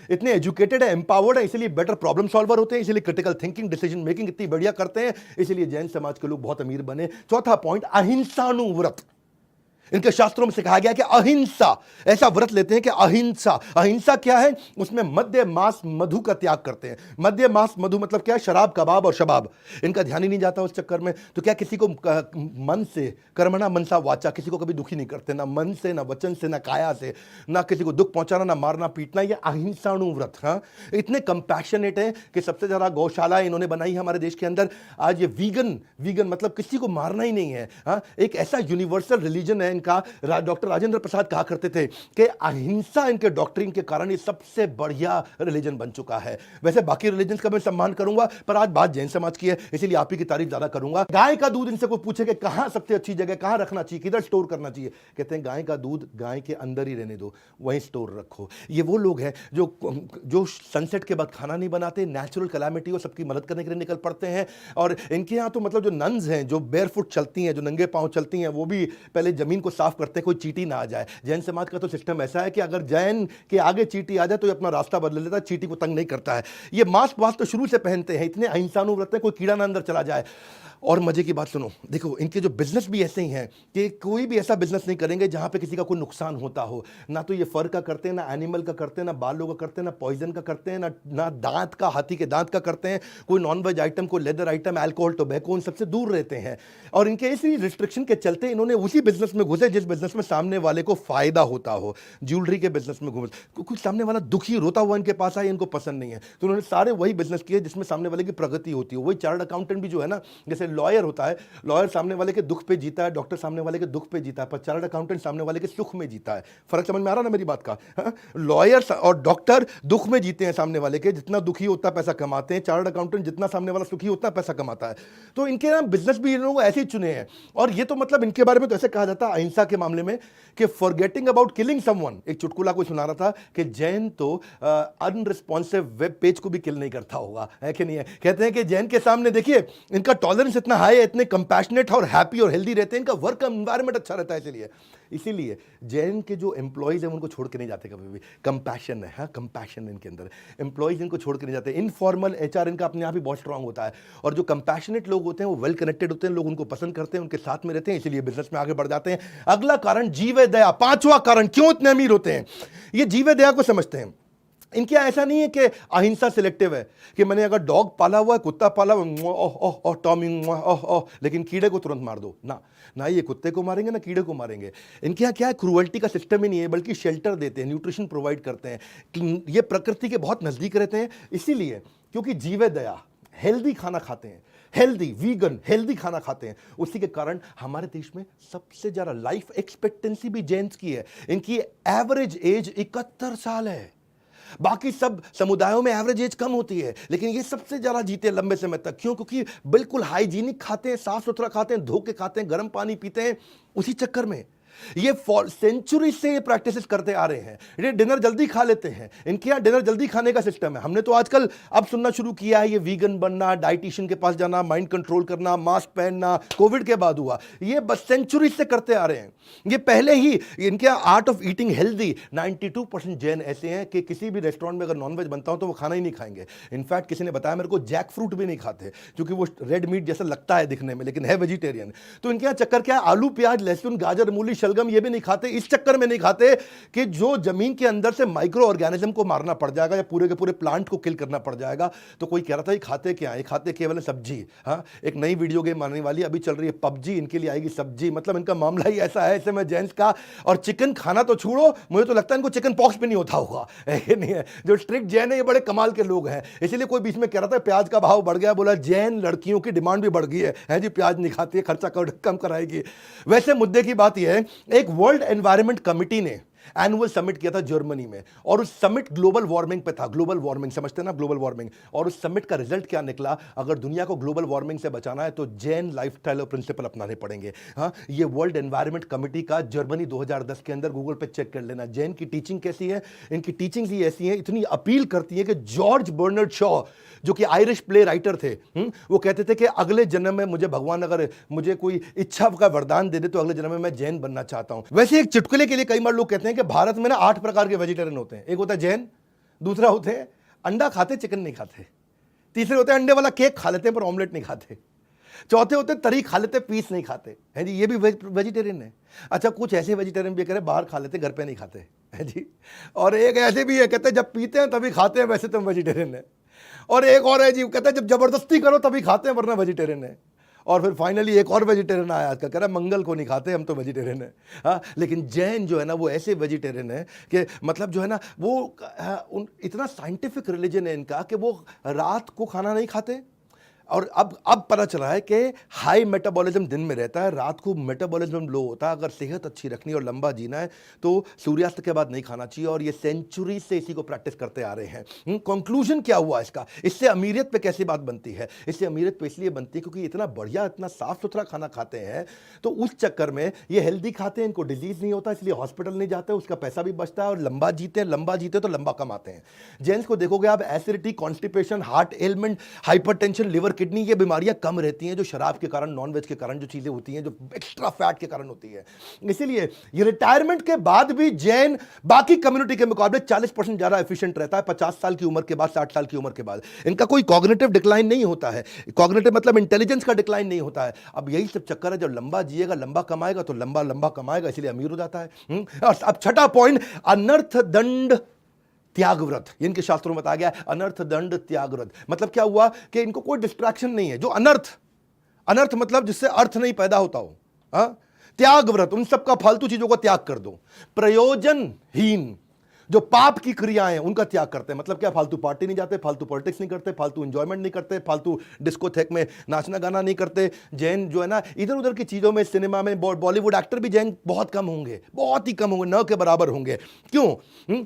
इतने एजुकेटेड है, एम्पावर्ड है, इसलिए बेटर प्रॉब्लम सॉल्वर होते हैं, इसलिए क्रिटिकल थिंकिंग, डिसीजन मेकिंग इतनी बढ़िया करते हैं, इसलिए जैन समाज के लोग बहुत अमीर बने। चौथा पॉइंट, अहिंसानुव्रत। इनके शास्त्रों में सिखाया गया कि अहिंसा, ऐसा व्रत लेते हैं कि अहिंसा। अहिंसा क्या है? उसमें मद्य मांस मधु का त्याग करते हैं। मद्य मांस मधु मतलब क्या है? शराब, कबाब और शबाब। इनका ध्यान ही नहीं जाता उस चक्कर में। तो क्या किसी को मन से, कर्मणा मनसा वाचा, किसी को कभी दुखी नहीं करते, ना मन से, ना वचन से, ना काया से, ना किसी को दुख पहुंचाना, ना मारना पीटना। ये अहिंसाणुव्रत। हाँ, इतने कंपैशनेट है कि सबसे ज्यादा गौशाला इन्होंने बनाई है हमारे देश के अंदर। आज ये वीगन मतलब किसी को मारना ही नहीं है। हाँ, एक ऐसा यूनिवर्सल रिलीजन है इनका। डॉक्टर राजेंद्र प्रसाद कहा करते थे कि अहिंसा इनके डॉक्ट्रिन के कारण ये सबसे बढ़िया रिलीजन बन चुका है। वैसे बाकी रिलीजन का मैं सम्मान करूंगा, पर आज बात जैन समाज की है, इसीलिए आप ही की तारीफ ज्यादा करूंगा। गाय का दूध इनसे कोई पूछे कि कहां सबसे अच्छी जगह, कहां रखना चाहिए, किधर स्टोर करना चाहिए, कहते हैं गाय का दूध गाय के अंदर ही रहने दो, वहीं स्टोर रखो। ये वो लोग हैं जो सनसेट के बाद खाना नहीं बनाते, नेचुरल कैलामिटी हो सबकी मदद करने के लिए निकल पड़ते हैं। और इनके यहाँ तो मतलब जो नन्स हैं, जो बेयरफुट चलती हैं, जो नंगे पांव चलती हैं, वो भी पहले जमीन को साफ करते हैं, कोई चींटी ना आ जाए। जैन समाज का तो सिस्टम ऐसा है कि अगर जैन के आगे चींटी आ जाए तो ये अपना रास्ता बदल लेता है, चींटी को तंग नहीं करता है। ये मास्क वास्क तो शुरू से पहनते हैं, इतने अहिंसानुव्रत हैं, कोई कीड़ा ना अंदर चला जाए। और मजे की बात सुनो, देखो इनके जो बिजनेस भी ऐसे ही हैं कि कोई भी ऐसा बिजनेस नहीं करेंगे जहां पे किसी का कोई नुकसान होता हो। ना तो ये फर का करते हैं, ना एनिमल का करते हैं, ना बालों का करते हैं, ना पॉइजन का करते हैं, ना दांत का, हाथी के दांत का करते हैं। कोई नॉनवेज आइटम, कोई लेदर आइटम, अल्कोहल, टोबैको, इन सबसे दूर रहते हैं। और इनके इसी रिस्ट्रिक्शन के चलते इन्होंने उसी बिजनेस में घुसे जिस बिजनेस में सामने वाले को फायदा होता हो। ज्वेलरी के बिजनेस में घुसे, कुछ सामने वाला दुखी रोता हुआ इनके पास आए, इनको पसंद नहीं है, तो उन्होंने सारे वही बिजनेस किए जिसमें सामने वाले की प्रगति होती हो। वही चार्टर्ड अकाउंटेंट भी जो है ना, जैसे लॉयर होता है, लॉयर सामने वाले के दुख पे जीता है, डॉक्टर सामने वाले के दुख पे जीता है, पर चार्टर्ड अकाउंटेंट सामने वाले के सुख में जीता है। फर्क समझ में आ रहा ना मेरी बात का? लॉयर और डॉक्टर दुख में जीते हैं सामने वाले के, जितना दुखी होता पैसा कमाते हैं। चार्टर्ड अकाउंटेंट जितना सामने वाला सुखी होता पैसा कमाता है। तो इनके ना बिजनेस भी इन लोगों को ऐसे ही चुने हैं। और ये तो मतलब इनके बारे में तो ऐसे कहा जाता है अहिंसा के मामले में कि फॉरगेटिंग अबाउट किलिंग समवन। एक चुटकुला कोई सुना रहा था कि जैन तो अनरिस्पॉन्सिव वेब पेज को भी किल नहीं करता होगा, है कि नहीं है? कहते हैं कि जैन के सामने देखिए इनका टॉलरेंस इतना हाई है, इतने कंपैशनेट और हैप्पी और हेल्दी रहते हैं, इनका वर्क एनवायरनमेंट अच्छा रहता है। इसीलिए जैन के जो एम्प्लॉइज हैं उनको छोड़ के नहीं जाते कभी भी। कंपैशन है, हाँ, कंपैशन इनके अंदर, एम्प्लॉइज इनको छोड़ के नहीं जाते। इनफॉर्मल एचआर इनका अपने आप ही बहुत स्ट्रांग होता है। और जो कंपैशनेट लोग होते हैं वो वेल कनेक्टेड होते हैं, लोग उनको पसंद करते हैं, उनके साथ में रहते हैं, इसलिए बिजनेस में आगे बढ़ जाते हैं। अगला कारण जीव दया। पांचवा कारण क्यों इतने अमीर होते हैं, ये जीव दया को समझते हैं। इनके ऐसा नहीं है कि अहिंसा सिलेक्टिव है कि मैंने अगर डॉग पाला हुआ है, कुत्ता पाला हुआ, टॉमी, लेकिन कीड़े को तुरंत मार दो ना, ना ये कुत्ते को मारेंगे ना कीड़े को मारेंगे। इनके यहाँ क्या है, क्रूअल्टी का सिस्टम ही नहीं है, बल्कि शेल्टर देते हैं, न्यूट्रिशन प्रोवाइड करते हैं। ये प्रकृति के बहुत नजदीक रहते हैं, इसीलिए क्योंकि जीव दया, हेल्दी खाना खाते हैं, हेल्दी वीगन हेल्दी खाना खाते हैं। उसी के कारण हमारे देश में सबसे ज्यादा लाइफ एक्सपेक्टेंसी भी जैन्स की है। इनकी एवरेज एज 71 साल है। बाकी सब समुदायों में एवरेज एज कम होती है, लेकिन ये सबसे ज्यादा जीते लंबे समय तक। क्यों? क्योंकि बिल्कुल हाइजीनिक खाते हैं, साफ सुथरा खाते हैं, धो के खाते हैं, गर्म पानी पीते हैं। उसी चक्कर में ये सेंचुरी से ये प्रैक्टिसेस करते आ रहे हैं। ये डिनर जल्दी खा लेते हैं, इनके यहाँ डिनर जल्दी खाने का सिस्टम है। हमने तो आजकल अब सुनना शुरू किया है ये वीगन बनना, डाइटिशियन के पास जाना, माइंड कंट्रोल करना, मास्क पहनना, कोविड के बाद हुआ। ये बस सेंचुरी से करते आ रहे हैं। ये पहले ही इनके art of eating healthy, 92% Jain ऐसे हैं कि किसी भी रेस्टोरेंट में अगर नॉनवेज बनता हो तो वो खाना ही नहीं खाएंगे। इनफैक्ट किसी ने बताया मेरे को जैक फ्रूट भी नहीं खाते, क्योंकि वो रेड मीट जैसा लगता है दिखने में, लेकिन है वेजिटेरियन। तो इनके यहाँ चक्कर क्या है, आलू प्याज लहसुन गाजर मूली शलगम ये भी नहीं खाते। इस चक्कर में नहीं खाते कि जो जमीन के अंदर से माइक्रो ऑर्गेनिज्म को मारना पड़ जाएगा या पूरे के पूरे प्लांट को किल करना पड़ जाएगा। तो कोई कह रहा था ये खाते क्या है, खाते केवल सब्जी। हाँ, एक नई वीडियो गेम आने वाली अभी चल रही है पबजी, इनके लिए आएगी सब्जी। मतलब इनका मामला ही ऐसा है ऐसे में जेंट्स का। और चिकन खाना तो छोड़ो, मुझे तो लगता है इनको चिकन पॉक्स भी नहीं होता होगा, है नहीं है? जो स्ट्रिक्ट जैन है ये बड़े कमाल के लोग हैं। इसीलिए कोई बीच में कह रहा था प्याज का भाव बढ़ गया, बोला जैन लड़कियों की डिमांड भी बढ़ गई है जी, प्याज नहीं खाती है, खर्चा कम कराएगी। वैसे मुद्दे की बात यह है, एक वर्ल्ड एनवायरनमेंट कमिटी ने एनुअल समिट किया था जर्मनी में, और उस समिट ग्लोबल वार्मिंग पे था। ग्लोबल वार्मिंग समझते हैं ना, ग्लोबल वार्मिंग। और उस समिट का रिजल्ट क्या निकला, अगर दुनिया को ग्लोबल वार्मिंग से बचाना है तो जैन लाइफस्टाइल और प्रिंसिपल अपनाने पड़ेंगे। हाँ, ये वर्ल्ड एनवायरनमेंट कमिटी का जर्मनी 2010 के अंदर गूगल पे चेक कर लेना। जैन की टीचिंग कैसी है, इनकी टीचिंग्स ही ऐसी हैं, इतनी अपील करती है कि जॉर्ज बर्नार्ड शॉ जो कि आयरिश प्ले राइटर थे, वो कहते थे कि अगले जन्म में मुझे भगवान अगर मुझे कोई इच्छा का वरदान दे दे तो अगले जन्म में मैं जैन बनना चाहता हूं। वैसे एक चुटकुले के लिए कई बार लोग कहते हैं कि भारत में ना 8 प्रकार के वेजिटेरियन होते हैं। एक होता है जैन, दूसरा होते हैं अंडा खाते चिकन नहीं खाते, तीसरे होते हैं अंडे वाला केक खा लेते हैं पर ऑमलेट नहीं खाते, चौथे होते तरी खा लेते पीस नहीं खाते हैं जी, ये भी वेजिटेरियन है। अच्छा कुछ ऐसे वेजिटेरियन भी कह रहे बाहर खा लेते घर पे नहीं खाते हैं जी, और एक ऐसे भी है कहते हैं जब पीते हैं तभी खाते हैं वैसे तो वेजिटेरियन है, और एक और है जी कहते हैं जब जबरदस्ती करो तभी खाते हैं वरना वेजिटेरियन है, और फिर फाइनली एक और वेजिटेरियन आया आजकल कह रहा है मंगल को नहीं खाते हम तो वेजिटेरियन है। हाँ लेकिन जैन जो है ना वो ऐसे वेजिटेरियन है कि मतलब जो है ना वो इतना साइंटिफिक रिलीजन है इनका कि वो रात को खाना नहीं खाते, और अब पता चला है कि हाई मेटाबॉलिज्म दिन में रहता है, रात को मेटाबॉलिज्म लो होता है। अगर सेहत अच्छी रखनी और लंबा जीना है तो सूर्यास्त के बाद नहीं खाना चाहिए, और ये सेंचुरी से इसी को प्रैक्टिस करते आ रहे हैं। कंक्लूजन क्या हुआ इसका, इससे अमीरियत पे कैसी बात बनती है? इससे अमीरियत पे इसलिए बनती है क्योंकि इतना बढ़िया इतना साफ सुथरा खाना खाते हैं, तो उस चक्कर में ये हेल्दी खाते हैं, इनको डिजीज नहीं होता, इसलिए हॉस्पिटल नहीं जाते, उसका पैसा भी बचता है और लंबा जीते हैं। लंबा जीते तो लंबा कमाते हैं। जेंट्स को देखोगे आप, acidity, constipation, heart element, hypertension, liver, kidney, ये बीमारियां कम रहती हैं जो शराब के कारण, नॉनवेज के कारण जो चीजें होती हैं, जो एक्स्ट्रा फैट के कारण होती है। इसीलिए ये रिटायरमेंट के बाद भी जैन बाकी कम्युनिटी के मुकाबले 40% ज्यादा एफिशिएंट रहता है 50 साल की उम्र के बाद, 60 साल की उम्र के बाद। इनका कोई कॉग्निटिव डिक्लाइन नहीं होता है, कॉग्निटिव मतलब इंटेलिजेंस का डिक्लाइन नहीं होता है। अब यही सब चक्कर है, जब लंबा जिएगा लंबा कमाएगा तो लंबा लंबा कमाएगा, इसलिए अमीर हो जाता है। अब छठा पॉइंट, अनर्थ दंड त्याग व्रत। इनके शास्त्रों में बताया गया अनर्थ दंड त्याग व्रत। मतलब क्या हुआ कि इनको कोई डिस्ट्रैक्शन नहीं है, जो अनर्थ मतलब जिससे अर्थ नहीं पैदा होता हो। त्याग व्रत, उन सब का फालतू चीजों का त्याग कर दो। प्रयोजनहीन जो पाप की क्रियाएं हैं उनका त्याग करते हैं। मतलब क्या, फालतू पार्टी नहीं जाते, फालतू पॉलिटिक्स नहीं करते, फालतू एंजॉयमेंट नहीं करते, फालतू डिस्कोथेक में नाचना गाना नहीं करते। जैन जो है ना इधर उधर की चीजों में, सिनेमा में, बॉलीवुड एक्टर भी जैन बहुत कम होंगे, बहुत ही कम होंगे, न के बराबर होंगे। क्यों?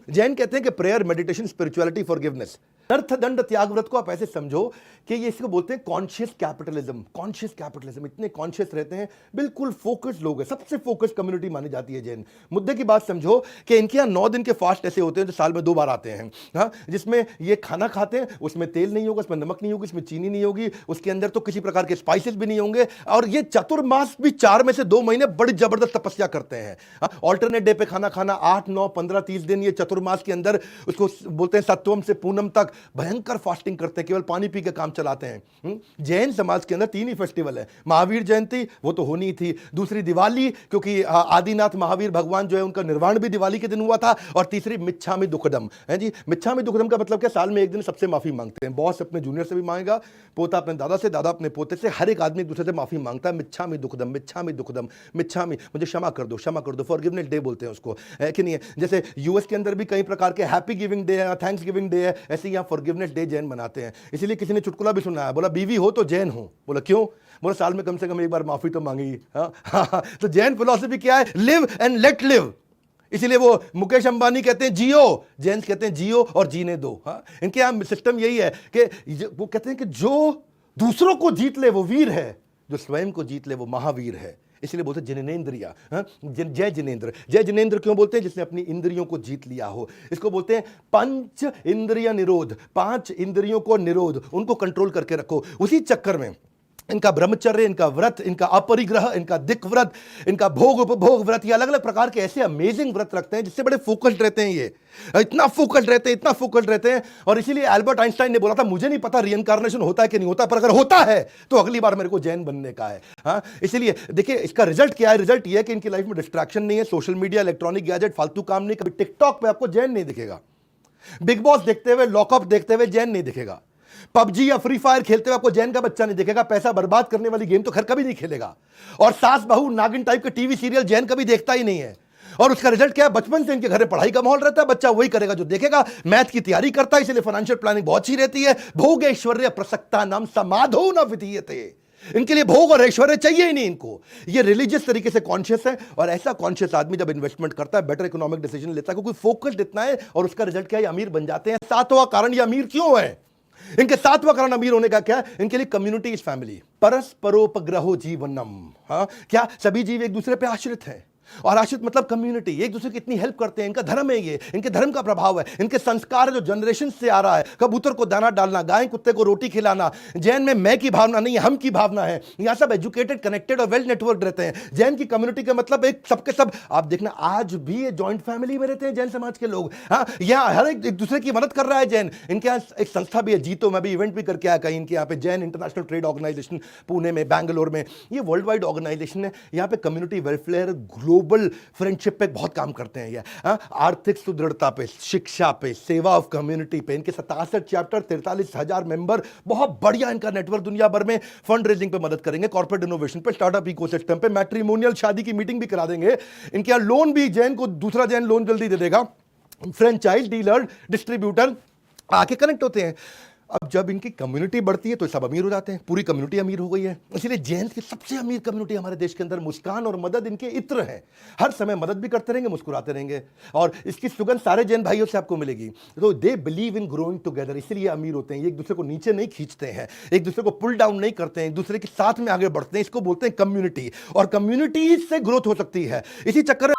जैन कहते हैं कि प्रेयर, मेडिटेशन, स्पिरिचुअलिटी, फॉरगिवनेस। अर्थ दंड त्याग व्रत को आप ऐसे समझो कि ये इसको बोलते हैं कॉन्शियस कैपिटलिज्म। कॉन्शियस कैपिटलिज्म, इतने कॉन्शियस रहते हैं, बिल्कुल फोकस्ड लोग हैं, सबसे फोकस्ड कम्युनिटी मानी जाती है जैन। मुद्दे की बात समझो कि इनके यहाँ 9 दिन के फास्ट ऐसे होते हैं जो साल में 2 बार आते हैं। हाँ, जिसमें ये खाना खाते हैं, उसमें तेल नहीं होगा, उसमें नमक नहीं होगी, उसमें चीनी नहीं होगी, उसके अंदर तो किसी प्रकार के स्पाइसेस भी नहीं होंगे, और ये चतुर्मास भी 4 में से 2 महीने बड़ी जबरदस्त तपस्या करते हैं। ऑल्टरनेट डे पे खाना खाना, 8, 9, 15, 30 दिन ये चतुर्मास के अंदर, उसको बोलते हैं सत्वम से पूनम तक भयंकर फास्टिंग करते हैं, केवल पानी पी के काम चलाते हैं। जैन समाज के अंदर 3 ही फेस्टिवल है। महावीर जयंती वो तो होनी थी, दूसरी दिवाली क्योंकि आदिनाथ महावीर भगवान जो है उनका निर्वाण भी दिवाली के दिन हुआ था, और तीसरी मिच्छामी दुक्कडम है जी। मिच्छामी दुक्कडम का मतलब क्या, साल में एक दिन सबसे माफी मांगते हैं। बॉस अपने जूनियर से भी मांगेगा, पोता अपने दादा से, दादा अपने पोते से, हर एक आदमी एक दूसरे से माफी मांगता है। मिच्छामी दुक्कडम, मिच्छामी दुक्कडम, मिच्छामी, मुझे क्षमा कर दो, क्षमा कर दो, फॉरगिवनेस डे बोलते हैं उसको, है कि नहीं है? जैसे यूएस के अंदर भी कई प्रकार के हैप्पी गिविंग डे है, थैंक्स गिविंग डे है, ऐसे यहाँ फॉरगिवनेस डे जैन मनाते हैं। इसलिए किसी ने चुटकुला भी सुनाया, बोला बीवी हो तो जैन हो। बोला क्यों? बोला साल में कम से कम एक बार माफी तो मांगी। तो जैन फिलॉसफी क्या है? Live and let live. इसलिए वो मुकेश अंबानी कहते हैं जियो, जैन्स कहते हैं जियो और जीने दो। इनके यहाँ सिस्टम यही है कि वो कहते हैं कि जो दूसरों को जीत ले वो वीर है, जो स्वयं को जीत ले वो महावीर है। इसलिए बोलते जिनेंद्रिया, जय जिनेंद्र। जय जिनेंद्र क्यों बोलते हैं? जिसने अपनी इंद्रियों को जीत लिया हो। इसको बोलते हैं पंच इंद्रिय निरोध, 5 इंद्रियों को निरोध, उनको कंट्रोल करके रखो। उसी चक्कर में इनका ब्रह्मचर्य, इनका व्रत, इनका अपरिग्रह, इनका दिक व्रत, इनका भोग उपभोग व्रत, ये अलग अलग प्रकार के ऐसे अमेजिंग व्रत रखते हैं जिससे बड़े फोकस्ड रहते हैं। ये इतना फोकस्ड रहते हैं, इतना फोकस्ड रहते हैं। और इसीलिए एल्बर्ट आइंस्टाइन ने बोला था, मुझे नहीं पता रिइंकार्नेशन होता है कि नहीं होता, पर अगर होता है तो अगली बार मेरे को जैन बनने का है। हाँ, इसलिए देखिए इसका रिजल्ट क्या है? रिजल्ट ये है कि इनकी लाइफ में डिस्ट्रैक्शन नहीं है, सोशल मीडिया, इलेक्ट्रॉनिक गैजेट, फालतू काम नहीं। कभी टिकटॉक पे आपको जैन नहीं दिखेगा, बिग बॉस देखते हुए, लॉकअप देखते हुए जैन नहीं दिखेगा, पबजी या फ्री फायर खेलते हुए आपको जैन का बच्चा नहीं दिखेगा, पैसा बर्बाद करने वाली गेम तो खैर कभी नहीं खेलेगा, और सास बहू नागिन टाइप के टीवी सीरियल जैन कभी देखता ही नहीं है। और उसका रिजल्ट क्या है? बचपन से इनके घर में पढ़ाई का माहौल रहता है, बच्चा वही करेगा जो देखेगा, मैथ की तैयारी करता है, इसलिए फाइनेंशियल प्लानिंग बहुत अच्छी रहती है। भोग ऐश्वर्य प्रसक्ता नाम समाधो न विधीयते, इनके लिए भोग और ऐश्वर्य चाहिए ही नहीं इनको। ये रिलीजियस तरीके से कॉन्शियस है, और ऐसा कॉन्शियस आदमी जब इन्वेस्टमेंट करता है बेटर इकोनॉमिक डिसीजन लेता है, क्योंकि फोकस्ड इतना है, और उसका रिजल्ट क्या है? अमीर बन जाते हैं। 7वां कारण, ये अमीर क्यों है? इनके 7वां कारण अमीर होने का क्या है? इनके लिए कम्युनिटी इज फैमिली, परस्परोपग्रहो जीवनम। हाँ, क्या सभी जीव एक दूसरे पे आश्रित हैं? और आश्रित मतलब कम्युनिटी, एक दूसरे की इतनी हेल्प करते हैं, इनका धर्म है, ये इनके धर्म का प्रभाव है, इनके संस्कार है जो जनरेशन से आ रहा है। कबूतर को दाना डालना, गाय कुत्ते को रोटी खिलाना। जैन में मैं की भावना नहीं, हम की भावना है। यहाँ सब एजुकेटेड, कनेक्टेड और वेल नेटवर्क रहते हैं। जैन की कम्युनिटी का मतलब एक सबके सब, आप देखना आज भी ये जॉइंट फैमिली में रहते हैं जैन समाज के लोग। हाँ, यहाँ हर एक दूसरे की मदद कर रहा है जैन। इनके यहाँ एक संस्था भी है जीतो, मैं भी इवेंट भी करके आया कहीं इनके यहाँ पे, Jain international trade organization, Pune में, बैंगलोर में। ये वर्ल्ड वाइड ऑर्गेनाइजेशन है। यहाँ पे कम्युनिटी वेलफेयर, ग्लोबल फ्रेंडशिप पे बहुत काम करते हैं ये। आर्थिक सुदृढ़ता पे, शिक्षा पे, सेवा ऑफ कम्युनिटी पे इनके 67 चैप्टर, 43,000 मेंबर, बहुत बढ़िया इनका नेटवर्क दुनिया भर में। फंड रेजिंग पे मदद करेंगे, कॉर्पोरेट इनोवेशन पे, स्टार्टअप इकोसिस्टम पे, मैट्रिमोनियल शादी की मीटिंग भी करा देंगे। इनके यहाँ लोन भी, जैन को दूसरा जैन लोन जल्दी दे देगा। फ्रेंचाइज डीलर, डिस्ट्रीब्यूटर आके कनेक्ट होते हैं। अब जब इनकी कम्युनिटी बढ़ती है तो सब अमीर हो जाते हैं, पूरी कम्युनिटी अमीर हो गई है। इसलिए जैन की सबसे अमीर कम्युनिटी हमारे देश के अंदर मुस्कान और मदद इनके इत्र है। हर समय मदद भी करते रहेंगे, मुस्कुराते रहेंगे, और इसकी सुगंध सारे जैन भाइयों से आपको मिलेगी। तो they believe in growing together, इसलिए अमीर होते हैं। ये एक दूसरे को नीचे नहीं खींचते हैं, एक दूसरे को पुल डाउन नहीं करते हैं, एक दूसरे के साथ में आगे बढ़ते हैं। इसको बोलते हैं कम्युनिटी, और कम्युनिटी से ग्रोथ हो सकती है। इसी चक्कर